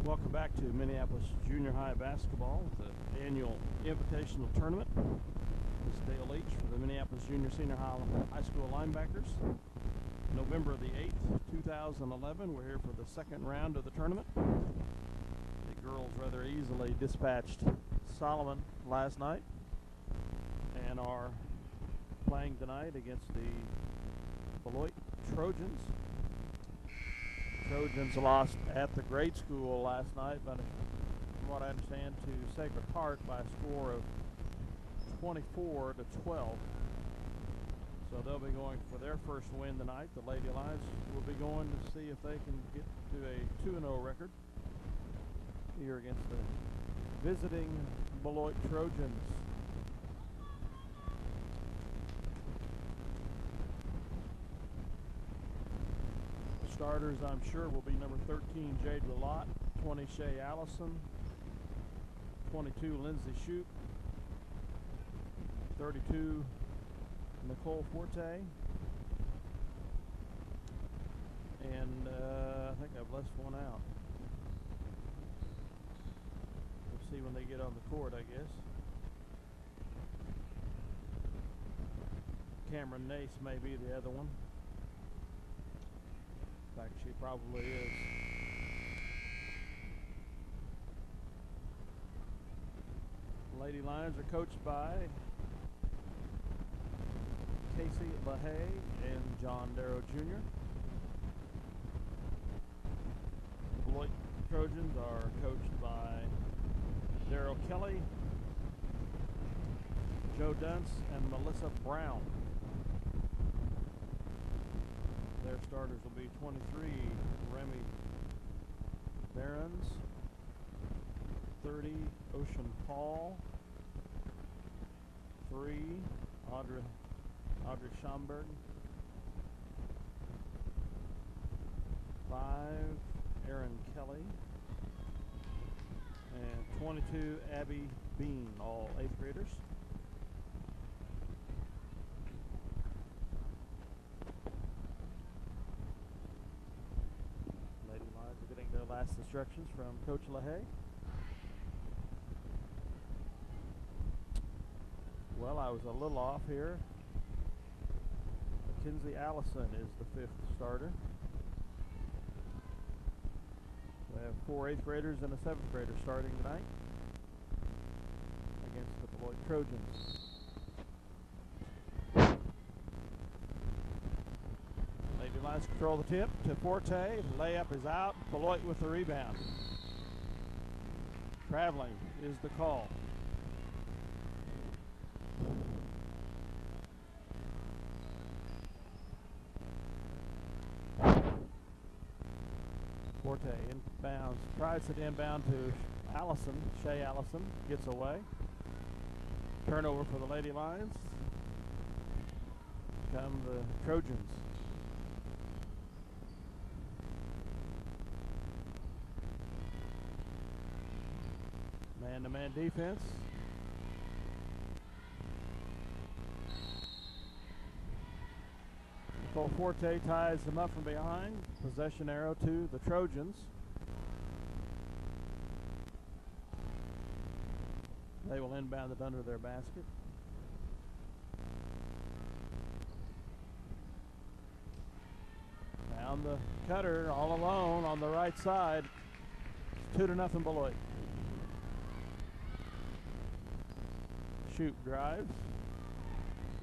Welcome back to Minneapolis Junior High Basketball with the annual Invitational Tournament. This is Dale Leach for the Minneapolis Junior Senior High School Linebackers. November the 8th, 2011. We're here for the second round of the tournament. The girls rather easily dispatched Solomon last night and are playing tonight against the Beloit Trojans. Trojans lost at the grade school last night, but from what I understand, to Sacred Heart by a score of 24-12. So they'll be going for their first win tonight. The Lady Lions will be going to see if they can get to a 2-0 record here against the visiting Beloit Trojans. Starters, I'm sure, will be number 13, Jade Beloit, 20, Shay Allison, 22, Lindsay Shoup, 32, Nicole Forte, and I think I've left one out. We'll see when they get on the court, I guess. Cameron Nace may be the other one. In fact, she probably is. Lady Lions are coached by Casey LaHaye and John Darrow Jr. Beloit Trojans are coached by Darryl Kelly, Joe Dunce, and Melissa Brown. Their starters will be 23, Remy Behrens, 30, Ocean Paul, 3, Audrey Schomburg, 5, Aaron Kelly, and 22, Abby Bean, all 8th graders. Last instructions from Coach LaHaye. Well, I was a little off here. Mackenzie Allison is the 5th starter. We have 4 8th graders and a 7th grader starting tonight against the Beloit Trojans. Lady Lions control the tip to Forte. Layup is out. Beloit with the rebound. Traveling is the call. Forte inbounds. Tries it inbound to Allison. Shay Allison gets away. Turnover for the Lady Lions. Come the Trojans. Man-to-man defense. Nicole Forte ties them up from behind. Possession arrow to the Trojans. They will inbound it under their basket. Down the cutter, all alone on the right side. It's 2-0 Beloit. Shoup drives.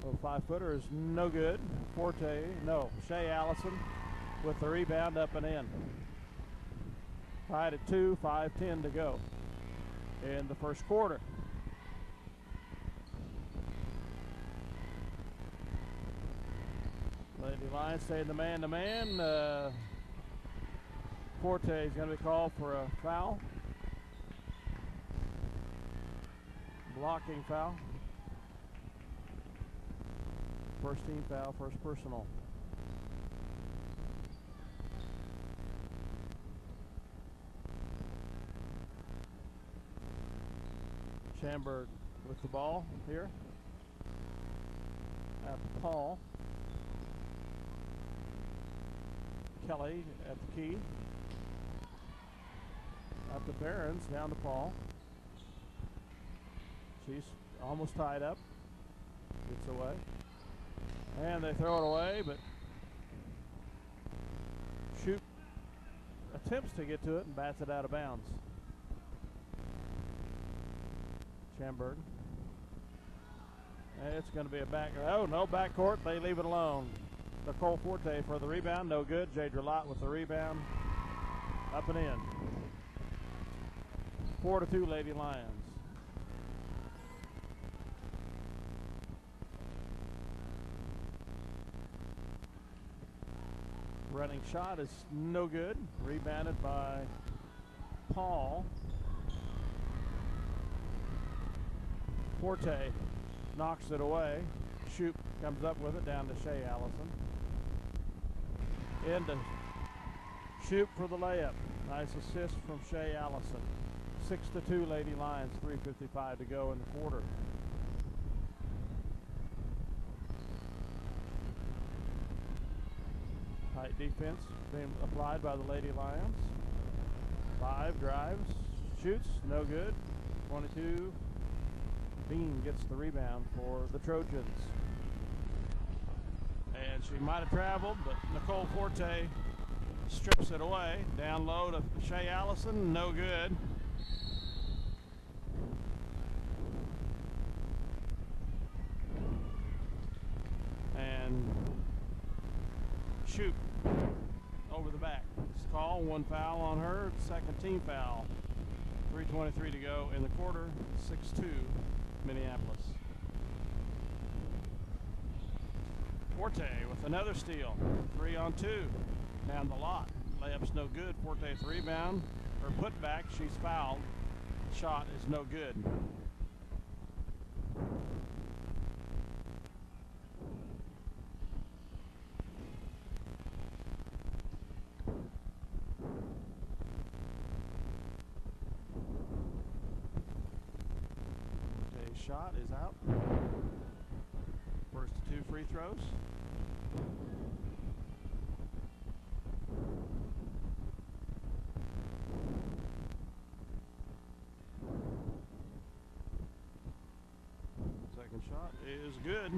Oh, 5-footer is no good. Forte, no. Shay Allison with the rebound up and in. Tied at 2, 5:10 to go in the first quarter. Lady Lions stay in the man-to-man. Forte is going to be called for a foul. Blocking foul. First team foul, first personal. Schamberg with the ball here. At Paul. Kelly at the key. Up to Barons, down to Paul. She's almost tied up. Gets away. And they throw it away, but Shoop attempts to get to it and bats it out of bounds. Schamberg. And it's going to be a back. Oh, no, backcourt. They leave it alone. Nicole Forte for the rebound. No good. Jadra Lott with the rebound. Up and in. 4-2 Lady Lions. Running shot is no good. Rebounded by Paul. Forte knocks it away. Shoop comes up with it down to Shea Allison. Into Shoop for the layup. Nice assist from Shea Allison. 6-2 Lady Lions, 3:55 to go in the quarter. Tight defense being applied by the Lady Lions. 5 drives, shoots, no good. 22. Bean gets the rebound for the Trojans. And she might have traveled, but Nicole Forte strips it away. Down low to Shea Allison, no good. And Shoop over the back. It's call, 1 foul on her, second team foul. 3:23 to go in the quarter, 6-2 Minneapolis. Forte with another steal, 3 on 2, down the lot. Layup's no good. Forte's rebound, or put back, she's fouled. Shot is no good. Shot is out. First 2 free throws. Second shot is good.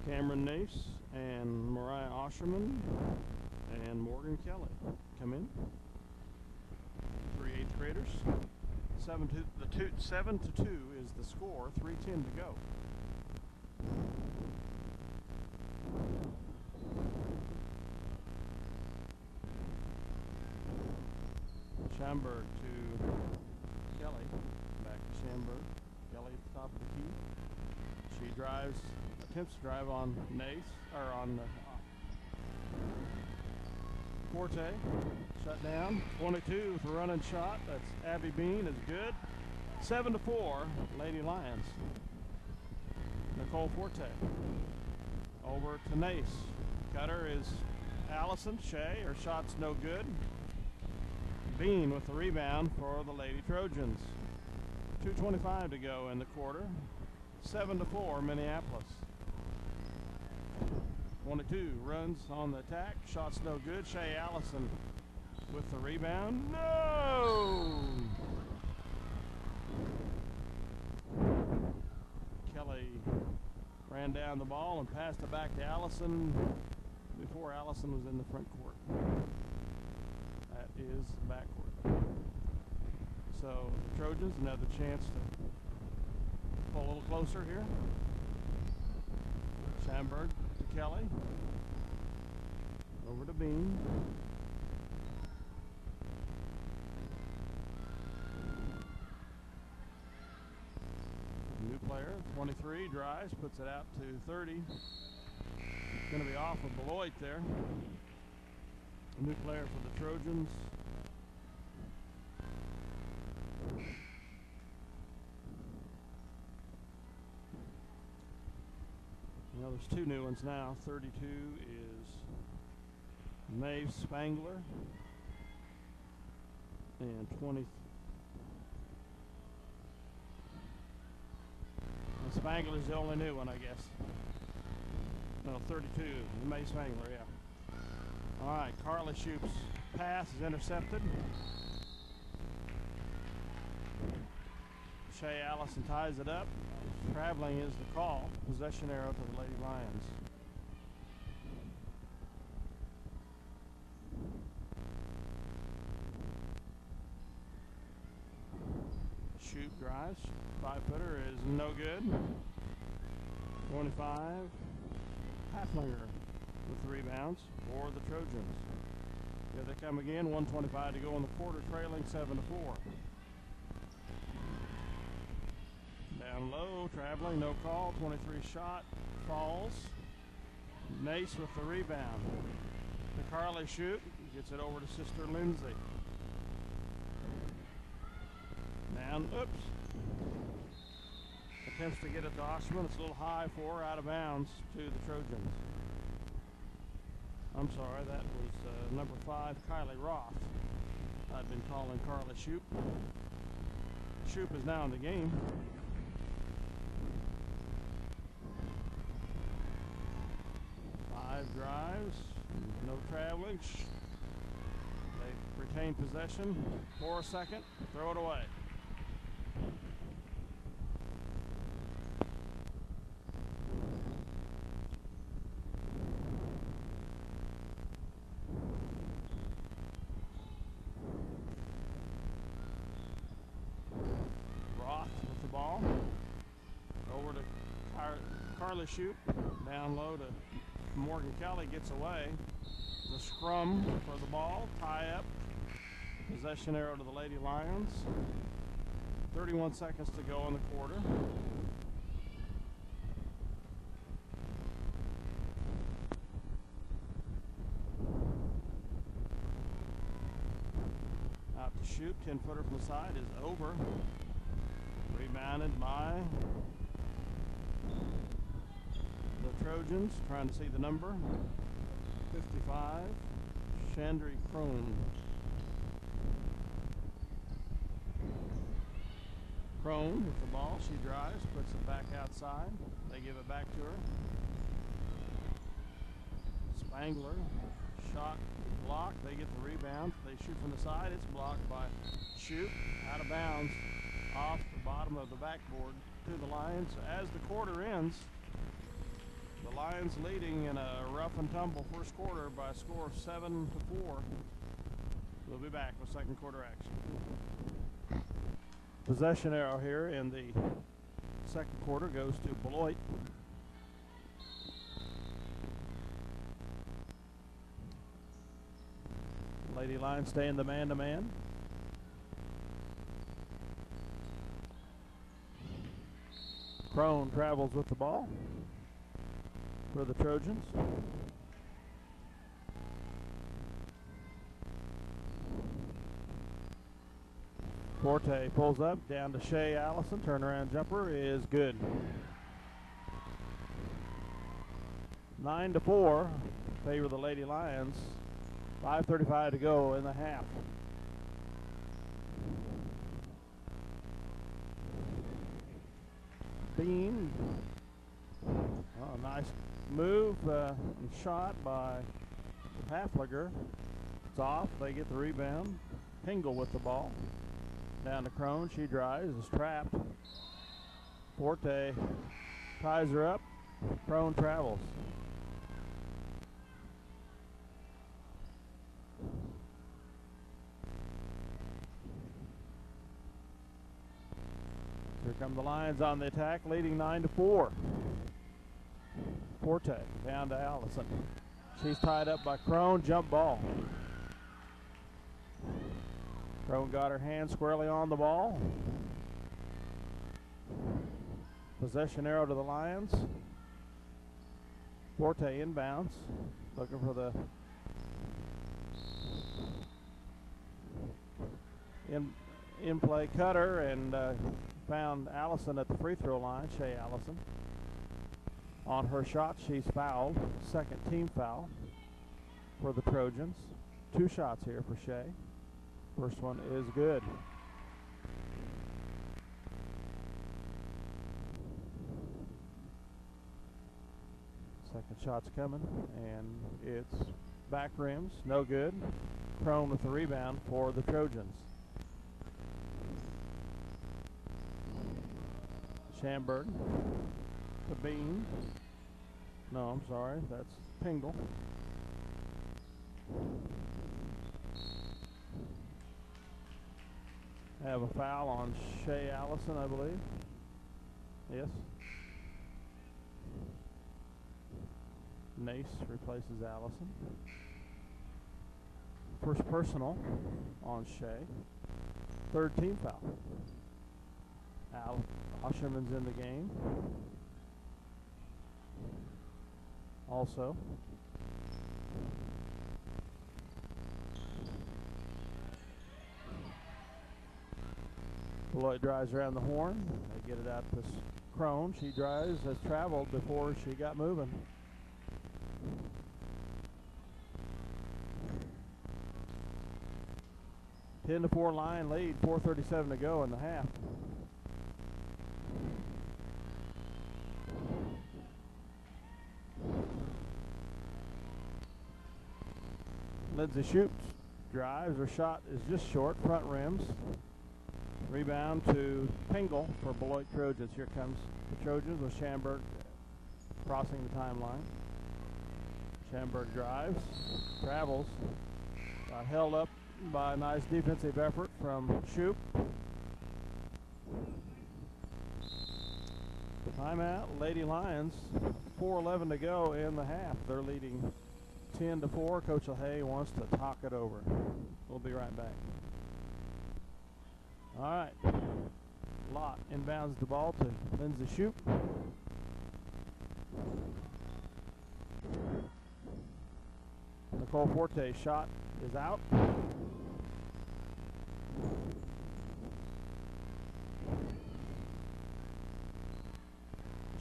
Cameron Nace and Mariah Osherman and Morgan Kelly come in. 3 8th graders. 7-2 is the score. 3:10 to go. Schamberg to Kelly. Back to Schamberg. Kelly at the top of the key. She drives, attempts to drive on Nace, or on Forte. Shut down. 22 with a running shot. That's Abby Bean is good. 7-4 Lady Lions. Nicole Forte. Over to Nace. Cutter is Allison. Shea. Her shot's no good. Bean with the rebound for the Lady Trojans. 2:25 to go in the quarter. 7-4 Minneapolis. 22 runs on the attack. Shot's no good. Shea Allison with the rebound. No! Kelly ran down the ball and passed it back to Allison before Allison was in the front court. That is backcourt. So the Trojans, another chance to pull a little closer here. Schamberg to Kelly. Over to Bean. New player, 23, drives, puts it out to 30. Going to be off of Beloit there. A new player for the Trojans. You know, there's 2 new ones now. 32 is Maeve Spangler. And 20. Spangler's the only new one, I guess. No, 32. May Spangler, yeah. All All right, Carly Shoup's pass is intercepted. Shea Allison ties it up. Traveling is the call. Possession arrow to the Lady Lions. Shoup drives. 5-footer is no good. 25. Haflinger with the rebounds for the Trojans. Here they come again. 1:25 to go in the quarter, trailing 7-4. Down low, traveling, no call. 23 shot, falls. Nace with the rebound. To Carly Shoup, gets it over to Sister Lindsay. Down, oops. Attempts to get it to Osterman. It's a little high for her, out of bounds to the Trojans. I'm sorry, that was number 5, Kylie Roth. I'd been calling Carly Shoup. Shoup is now in the game. Drives, no traveling. They retain possession for a second, throw it away. Roth with the ball. Over to Carly Shoup, down low to Morgan Kelly, gets away. The scrum for the ball, tie up. Possession arrow to the Lady Lions. 31 seconds to go in the quarter. Out to Shoup, 10-footer from the side is over. Rebounded by the Trojans, trying to see the number. 55, Chandri Crone. Crone with the ball, she drives, puts it back outside. They give it back to her. Spangler, shot blocked, they get the rebound. They shoot from the side, it's blocked by Shoup, out of bounds, off the bottom of the backboard to the Lions. As the quarter ends, the Lions leading in a rough and tumble first quarter by a score of 7-4. We'll be back with second quarter action. Possession arrow here in the second quarter goes to Beloit. Lady Lions stay in the man-to-man. Crone travels with the ball for the Trojans. Forte pulls up, down to Shea Allison. Turnaround jumper is good. 9-4, favor the Lady Lions. 5:35 to go in the half. Bean. Oh, nice move and shot by Haflinger. It's off. They get the rebound. Pingle with the ball. Down to Crone. She drives. Is trapped. Forte ties her up. Crone travels. Here come the Lions on the attack, leading 9-4. Forte down to Allison. She's tied up by Crone. Jump ball. Crone got her hand squarely on the ball. Possession arrow to the Lions. Forte inbounds, looking for the in-play cutter, and found Allison at the free throw line, Shea Allison. On her shot, she's fouled. Second team foul for the Trojans. 2 shots here for Shea. First one is good. Second shot's coming, and it's back rims, no good. Crone with the rebound for the Trojans. Schamberg to Bean. No, I'm sorry, that's Pingle. Have a foul on Shea Allison, I believe. Yes. Nace replaces Allison. First personal on Shea. Third team foul. Osherman's in the game. Also. Beloit drives around the horn. They get it out to Crone. She drives, has traveled before she got moving. Ten to 4 line lead, 4:37 to go in the half. Lindsay shoots, drives, her shot is just short, front rims. Rebound to Pingle for Beloit Trojans. Here comes the Trojans with Schamberg crossing the timeline. Schamberg drives, travels, got held up by a nice defensive effort from Shoup. Timeout, Lady Lions, 4:11 to go in the half. They're leading 10 to 4. Coach LaHaye wants to talk it over. We'll be right back. All right. Lott inbounds the ball to Lindsay Shoup. Nicole Forte's shot is out.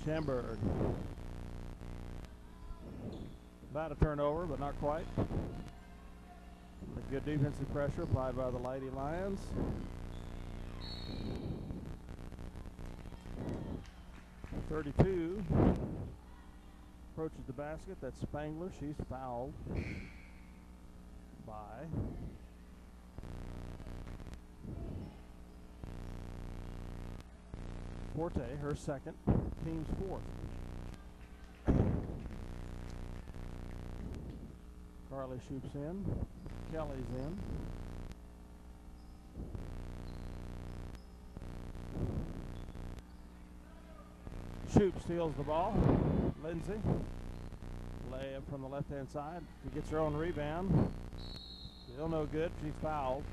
Schamberg. About a turnover, but not quite. A good defensive pressure applied by the Lady Lions. .32 approaches the basket. That's Spangler. She's fouled by Forte, her second, team's fourth. Carly Shoup's in. Kelly's in. Shoup steals the ball. Lindsay. Layup from the left-hand side. She gets her own rebound. Still no good. She's fouled.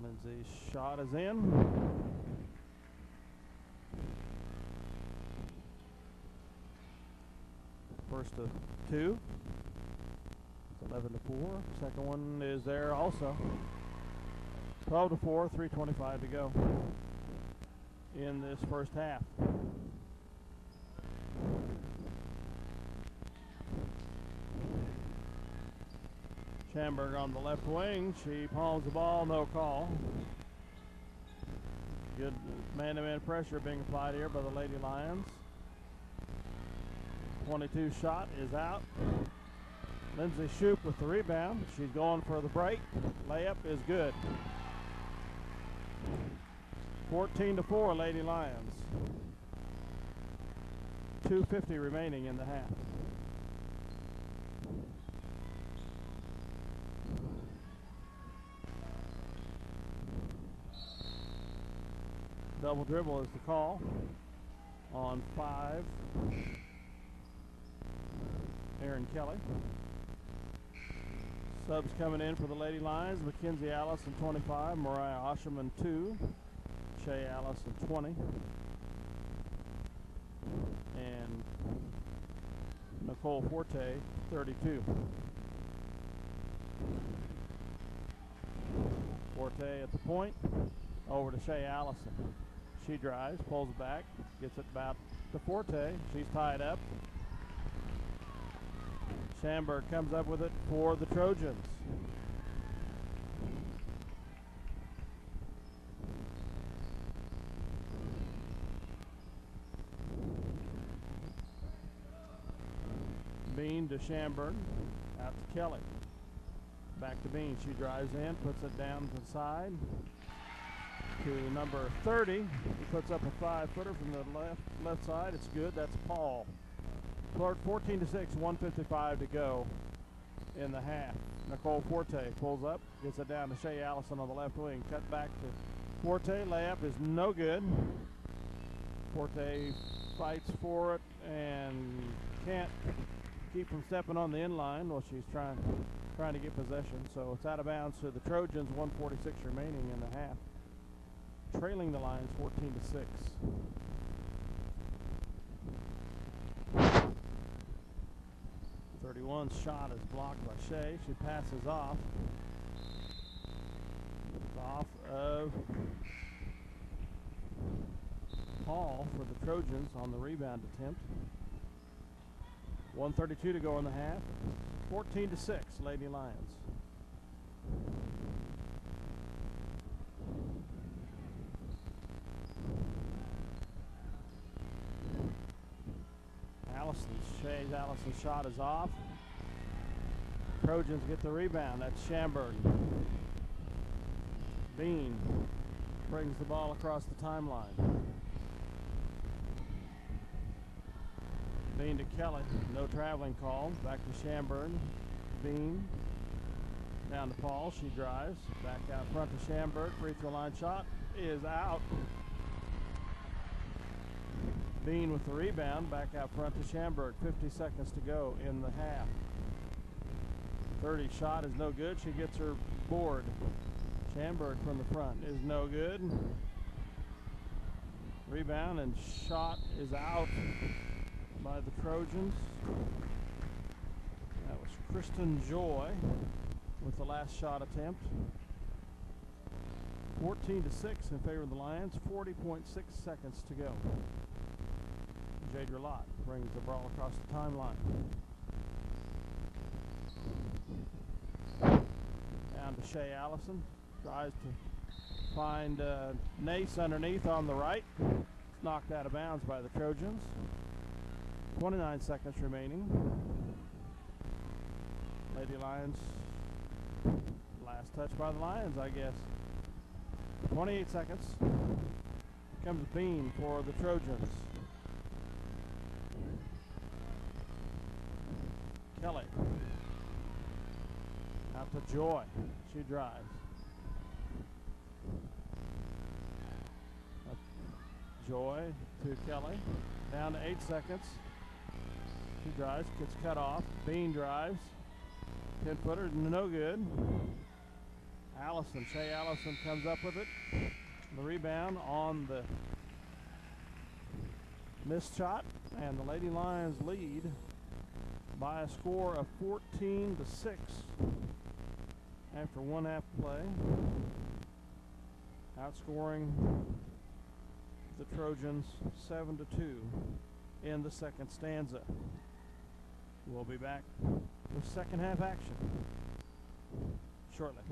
Lindsay's shot is in. First of two. It's 11 to 4. Second one is there also. 12 to 4, 3:25 to go in this first half. Schamberg on the left wing. She palms the ball, no call. Good man-to-man pressure being applied here by the Lady Lions. 22 shot is out. Lindsay Shoup with the rebound. She's going for the break. Layup is good. 14 to 4, Lady Lions. 2:50 remaining in the half. Double dribble is the call on 5. Aaron Kelly. Subs coming in for the Lady Lions. Mackenzie Allison 25, Mariah Osherman 2, Shea Allison 20, and Nicole Forte 32. Forte at the point, over to Shea Allison. She drives, pulls back, gets it about to Forte. She's tied up. Schamberg comes up with it for the Trojans. Bean to Schamberg, out to Kelly. Back to Bean. She drives in, puts it down to the side to number 30. He puts up a 5-footer from the left side. It's good. That's Paul. 14 to 6, 1:55 to go in the half. Nicole Forte pulls up, gets it down to Shea Allison on the left wing. Cut back to Forte. Layup is no good. Forte fights for it and can't keep from stepping on the inline while she's trying to get possession. So it's out of bounds to the Trojans. 1:46 remaining in the half. Trailing the Lions 14 to 6. '31's shot is blocked by Shea. She passes off. It's off of Paul for the Trojans on the rebound attempt. 1:32 to go in the half. 14 to 6, Lady Lions. Allison's shot is off. Trojans get the rebound. That's Schamberg. Bean brings the ball across the timeline. Bean to Kelly. No traveling call. Back to Schamberg. Bean. Down to Paul. She drives. Back out front to Schamberg. Free throw line shot is out. Bean with the rebound. Back out front to Schamberg. 50 seconds to go in the half. 30 shot is no good. She gets her board. Schamberg from the front is no good. Rebound and shot is out by the Trojans. That was Kristen Joy with the last shot attempt. 14 to 6 in favor of the Lions. 40.6 seconds to go. Jadra Lott brings the ball across the timeline. Down to Shea Allison. Tries to find Nace underneath on the right. It's knocked out of bounds by the Trojans. 29 seconds remaining. Lady Lions. Last touch by the Lions, I guess. 28 seconds. Comes Bean for the Trojans. Kelly. Out to Joy. She drives. Joy to Kelly. Down to 8 seconds. She drives. Gets cut off. Bean drives. 10-footer. No good. Allison. Shea Allison comes up with it. The rebound on the missed shot. And the Lady Lions lead by a score of 14 to 6 after one half play, outscoring the Trojans 7 to 2 in the second stanza. We'll be back with second half action shortly.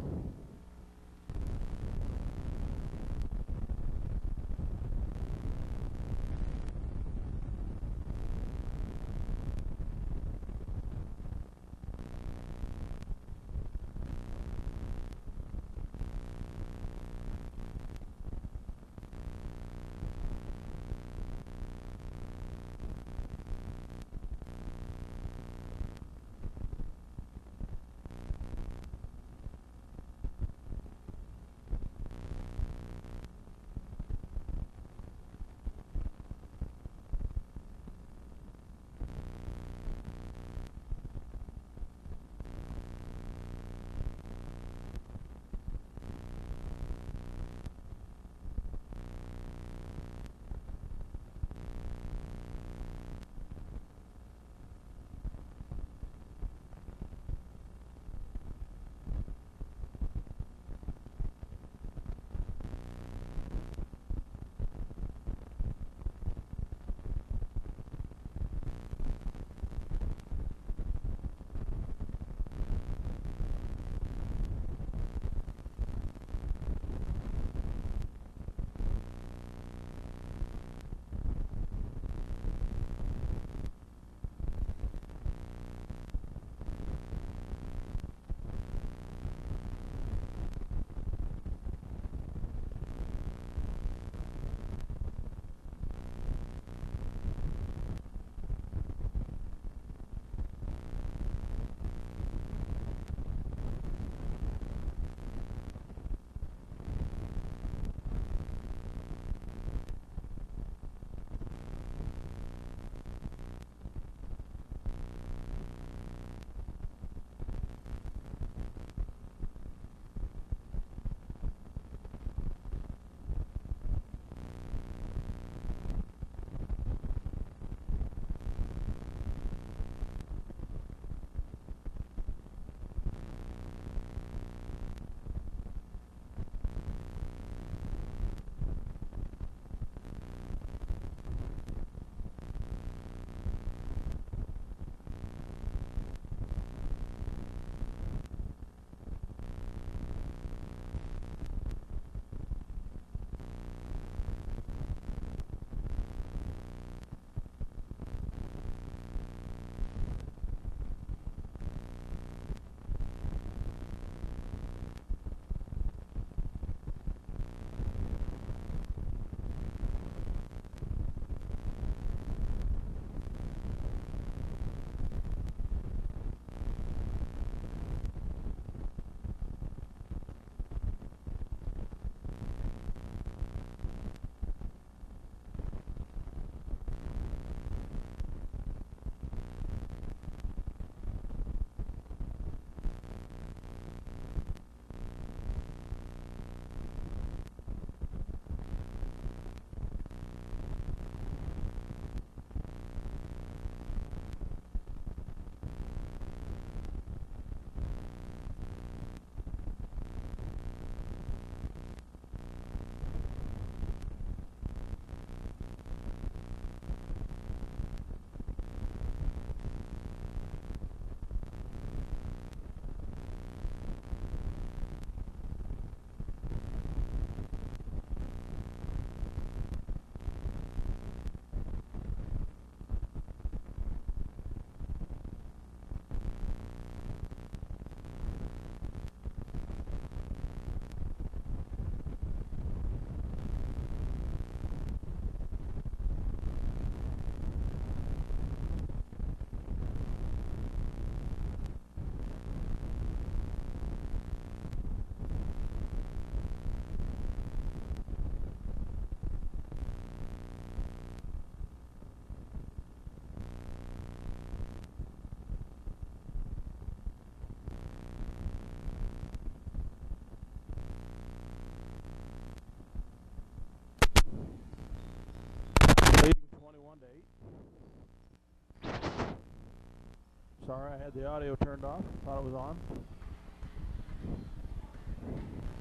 Sorry, I had the audio turned off. Thought it was on.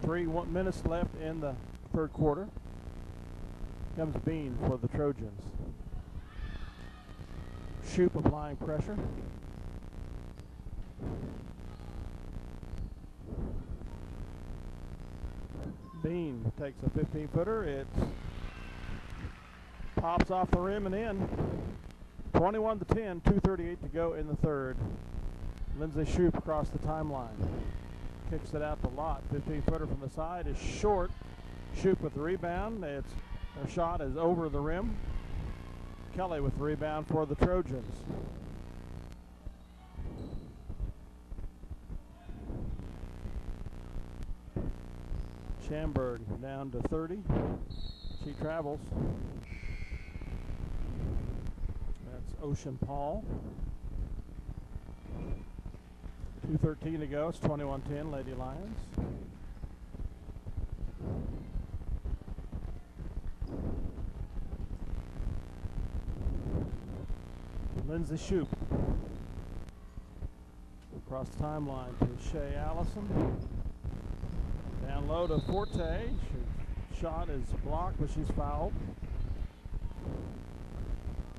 3 minutes left in the third quarter. Comes Bean for the Trojans. Shoop applying pressure. Bean takes a 15-footer. It pops off the rim and in. 21-10, 2:38 to go in the third. Lindsay Shoop across the timeline. Kicks it out to Lott. 15-footer from the side is short. Shoop with the rebound. Her shot is over the rim. Kelly with the rebound for the Trojans. Schamberg down to 30. She travels. That's Ocean Paul. 2:13 to go. It's 21-10, Lady Lions. Lindsay Shoop. Across the timeline to Shea Allison. Down low to Forte. Her shot is blocked, but she's fouled.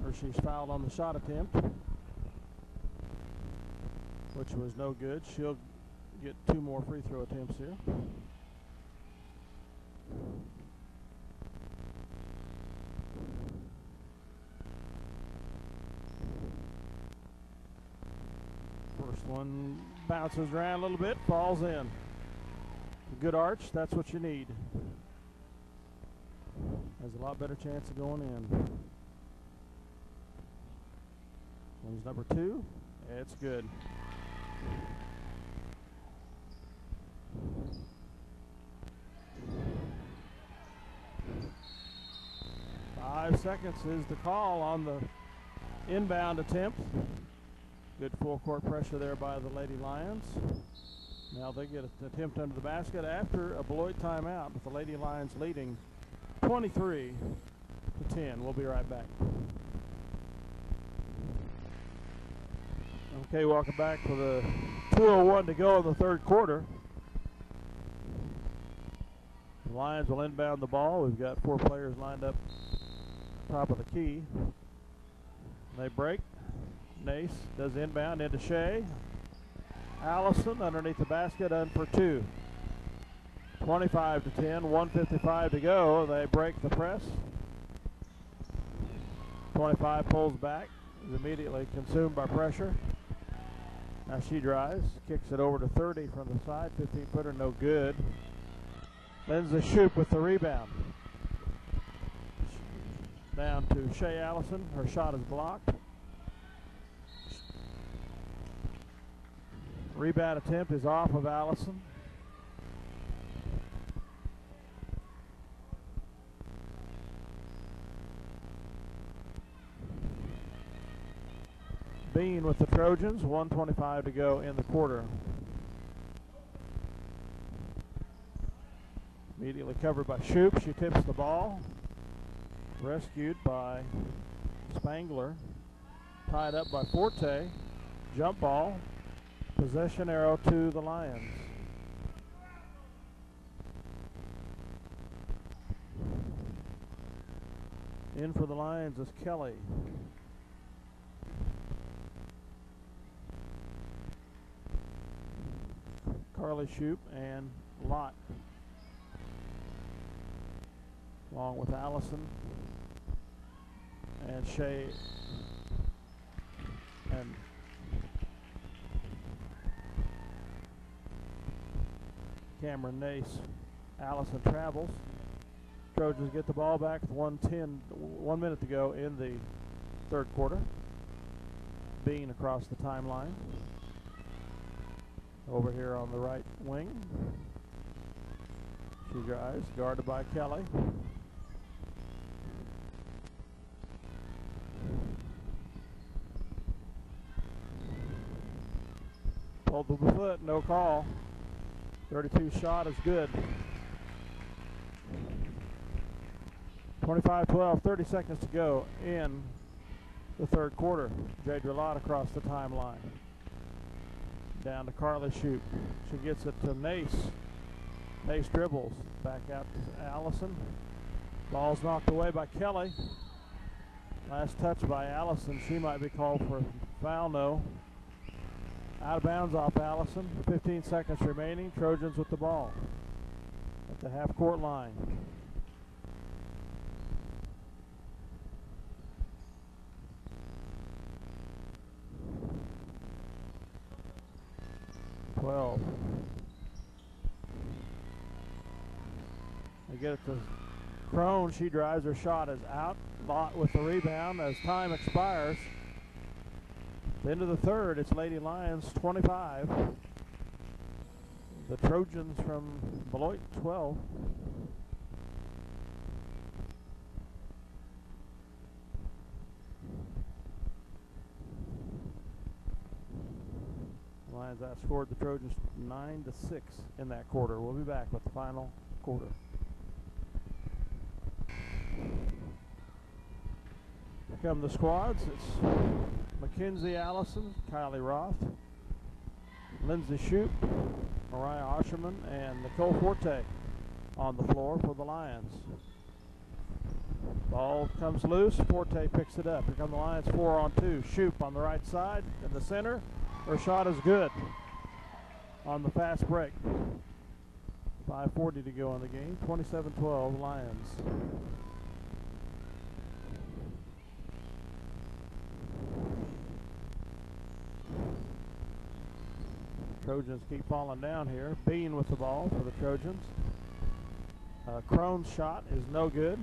Or she's fouled on the shot attempt, which was no good. She'll get 2 more free throw attempts here. First one bounces around a little bit, falls in. A good arch, that's what you need. Has a lot better chance of going in. One's number 2. It's good. 5 seconds is the call on the inbound attempt. Good full court pressure there by the Lady Lions. Now they get an attempt under the basket after a Beloit timeout, with the Lady Lions leading 23-10. We'll be right back. Okay, welcome back for the 2:01 to go in the third quarter. The Lions will inbound the ball. We've got 4 players lined up top of the key. They break. Nace does inbound into Shea. Allison underneath the basket, in for 2. 25-10, 1:55 to go. They break the press. 25 pulls back, is immediately consumed by pressure. Now she drives, kicks it over to 30 from the side. 15-footer, no good. Lindsay Shoop with the rebound. Down to Shea Allison. Her shot is blocked. Rebound attempt is off of Allison. Bean with the Trojans, 1:25 to go in the quarter. Immediately covered by Shoop. She tips the ball. Rescued by Spangler. Tied up by Forte. Jump ball. Possession arrow to the Lions. In for the Lions is Kelly. Carly Shoop and Lott, along with Allison and Shea and Cameron Nace. Allison travels. Trojans get the ball back with 1 minute to go in the third quarter. Bean across the timeline. Over here on the right wing. She drives, guarded by Kelly. Pulled with the foot, no call. 32 shot is good. 25-12, 30 seconds to go in the third quarter. Jadra Lott across the timeline. Down to Carly Shoup. She gets it to Nace. Nace dribbles. Back out to Allison. Ball's knocked away by Kelly. Last touch by Allison. She might be called for a foul, no. Out of bounds off Allison. 15 seconds remaining. Trojans with the ball at the half-court line. They get it to Crone. She drives. Her shot is out. Lott with the rebound as time expires. At the end of the third, it's Lady Lions 25. The Trojans from Beloit 12. Lions outscored the Trojans 9-6 in that quarter. We'll be back with the final quarter. Here come the squads. It's Mackenzie Allison, Kylie Roth, Lindsay Shoup, Mariah Osherman, and Nicole Forte on the floor for the Lions. Ball comes loose. Forte picks it up. Here come the Lions 4-on-2. Shoup on the right side in the center. Her shot is good on the fast break. 5:40 to go in the game. 27-12 Lions. Trojans keep falling down here. Bean with the ball for the Trojans. Crone's shot is no good.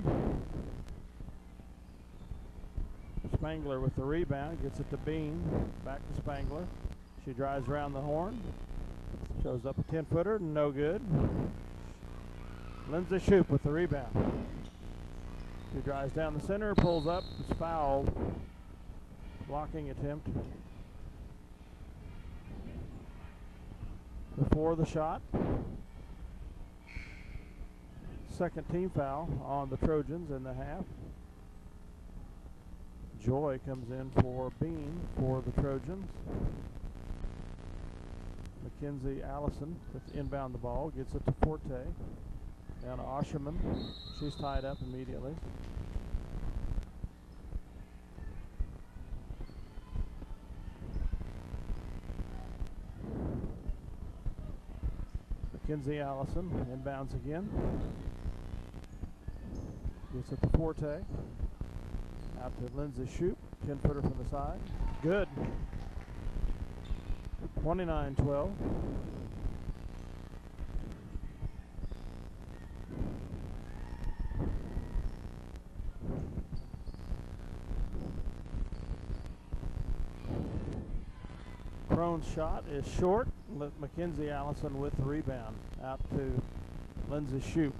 Spangler with the rebound. Gets it to Bean. Back to Spangler. She drives around the horn. Shows up a 10-footer. No good. Lindsay Shoup with the rebound. She drives down the center. Pulls up. It's fouled. Blocking attempt. Before the shot. Second team foul on the Trojans in the half. Joy comes in for Bean for the Trojans. Mackenzie Allison puts inbound the ball, gets it to Forte. Down to Osherman. She's tied up immediately. Mackenzie Allison inbounds again. Gets it to Forte. Out to Lindsay Shoup. 10-footer from the side. Good. 29-12. Crone's shot is short. Mackenzie Allison with the rebound. Out to Lindsay Shoup.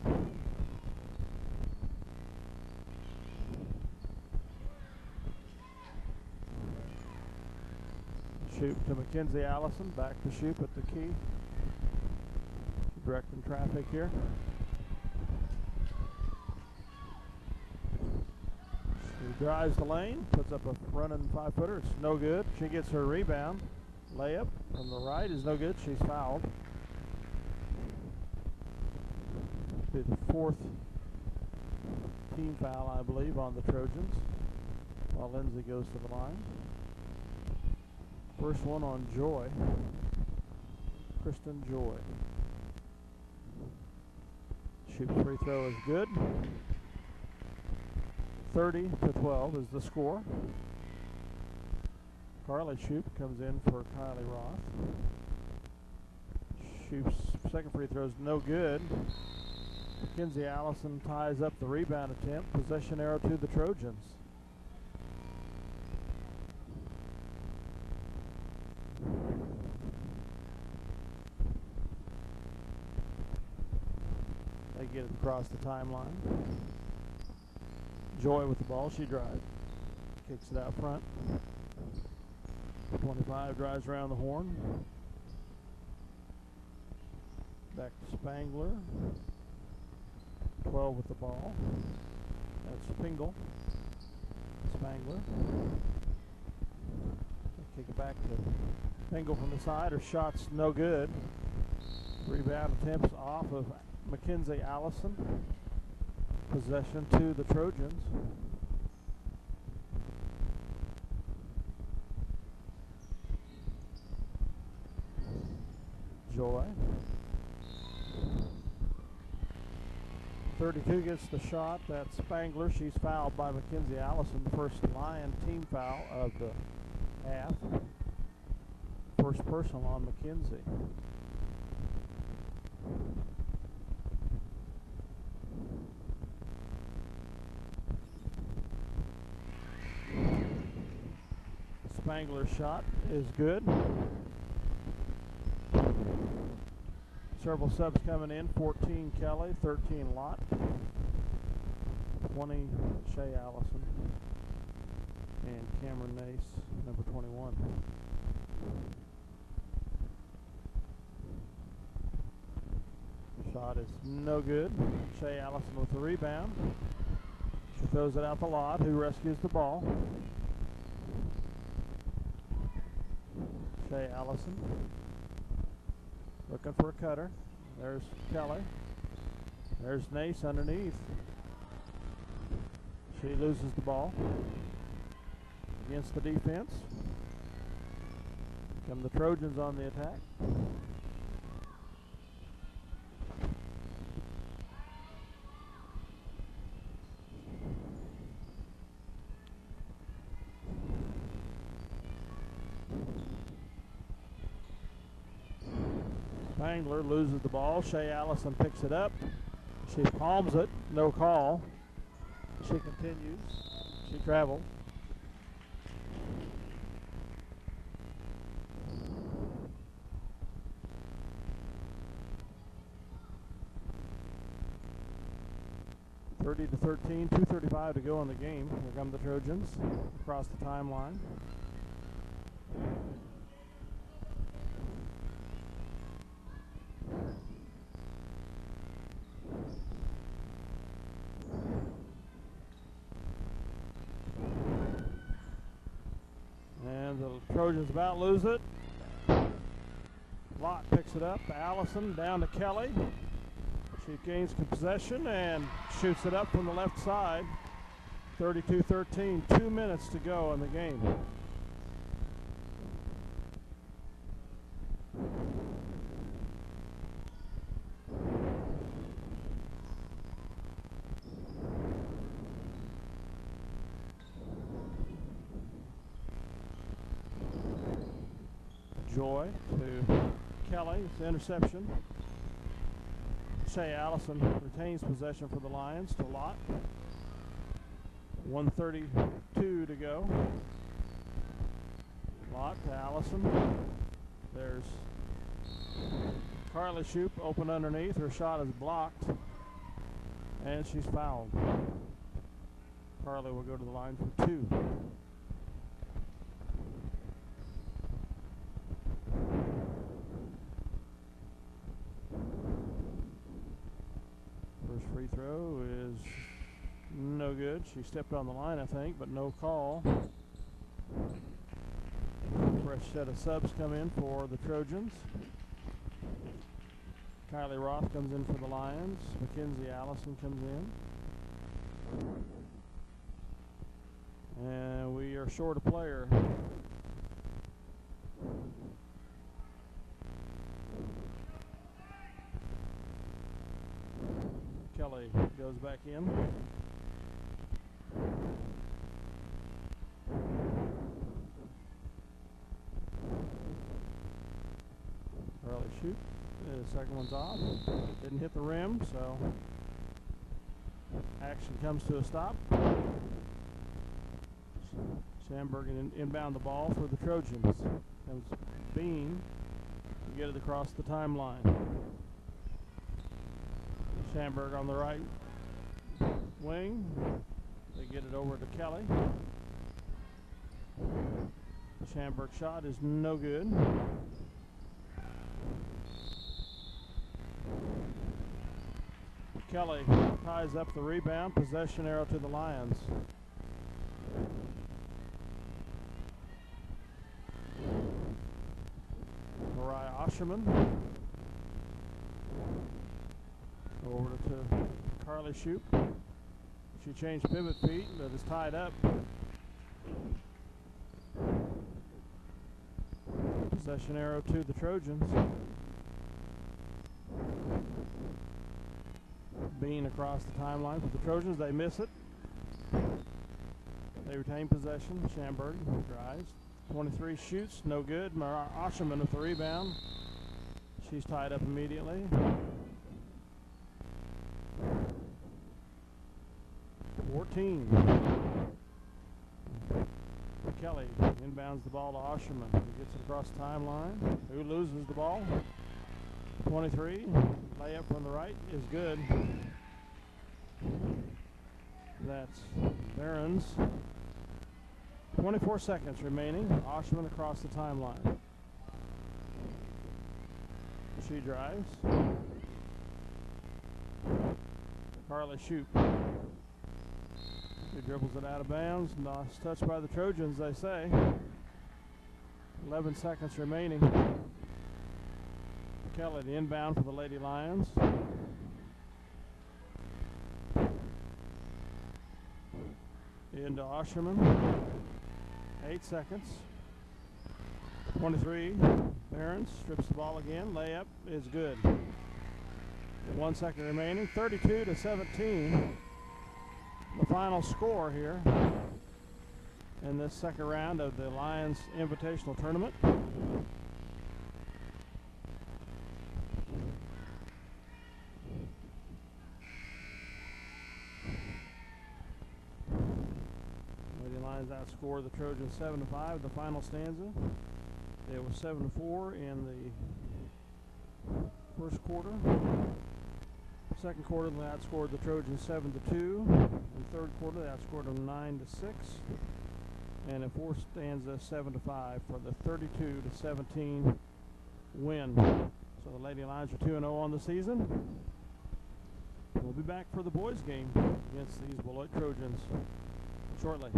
Shoup to Mackenzie Allison. Back to Shoup at the key. Directing traffic here. She drives the lane. Puts up a running 5-footer. It's no good. She gets her rebound. Layup from the right is no good. She's fouled. Be the fourth team foul, I believe, on the Trojans. While Lindsay goes to the line. First one on Joy. Kristen Joy. Shoot free throw is good. 30-12 is the score. Carly Shoup comes in for Kylie Roth. Shoup's second free throw is no good. Mackenzie Allison ties up the rebound attempt. Possession arrow to the Trojans. They get it across the timeline. Joy with the ball. She drives. Kicks it out front. 25 drives around the horn. Back to Spangler. 12 with the ball. That's Pingle. Spangler. Kick it back to Engel from the side. Her shot's no good. Rebound attempts off of Mackenzie Allison. Possession to the Trojans. Joy. 32 gets the shot. That's Spangler. She's fouled by Mackenzie Allison. The first Lion team foul of the half. First personal on Mackenzie. Spangler's shot is good. Several subs coming in. 14 Kelly, 13 Lott, 20 Shea Allison, and Cameron Nace, number 21. Shot is no good. Shea Allison with the rebound. She throws it out the Lott, who rescues the ball. Shea Allison looking for a cutter. There's Kelly. There's Nace underneath. She loses the ball against the defense. Come the Trojans on the attack. Spangler loses the ball. Shea Allison picks it up. She palms it. No call. She continues. She travels. (30 to 13). 2:35 to go in the game. Here come the Trojans across the timeline. The Trojans about lose it. Lott picks it up. Allison down to Kelly. She gains possession and shoots it up from the left side. 32-13. 2 minutes to go in the game. Joy to Kelly. It's the interception. Shea Allison retains possession for the Lions to Lott. 1:32 to go. Lott to Allison. There's Carly Shoup open underneath. Her shot is blocked, and she's fouled. Carly will go to the line for 2. First free throw is no good. She stepped on the line, I think, but no call. Fresh set of subs come in for the Trojans. Kylie Roth comes in for the Lions. Mackenzie Allison comes in. And we are short a player. Kelly goes back in. Carly Shoup. The second one's off. Didn't hit the rim, so action comes to a stop. Sandberg inbound the ball for the Trojans. Comes Bean to get it across the timeline. Sandberg on the right wing. They get it over to Kelly. The Sandberg shot is no good. Kelly ties up the rebound. Possession arrow to the Lions. Osherman. Over to Carly Shoup. She changed pivot feet, but is tied up. Possession arrow to the Trojans. Bean across the timeline for the Trojans. They miss it. They retain possession. Schamberg drives. 23 shoots, no good. Osherman with the rebound. She's tied up immediately. 14. Kelly inbounds the ball to Osherman. He gets it across the timeline. Who loses the ball? 23. Layup from the right is good. That's Barron's. 24 seconds remaining. Osherman across the timeline. She drives. Carly Shoup. She dribbles it out of bounds. Nice touch by the Trojans, they say. 11 seconds remaining. Kelly, the inbound for the Lady Lions. Into Osherman. 8 seconds. 23. Barron strips the ball again. Layup is good. 1 second remaining. 32-17. The final score here in this second round of the Lions Invitational Tournament. Lady Lions outscored the Trojans 7-5. The final stanza. It was 7-4 in the first quarter. Second quarter, they outscored the Trojans 7-2. In the third quarter, they outscored them 9-6. And in fourth stanza, 7-5 for the 32-17 win. So the Lady Lions are 2-0 on the season. We'll be back for the boys' game against these Beloit Trojans shortly.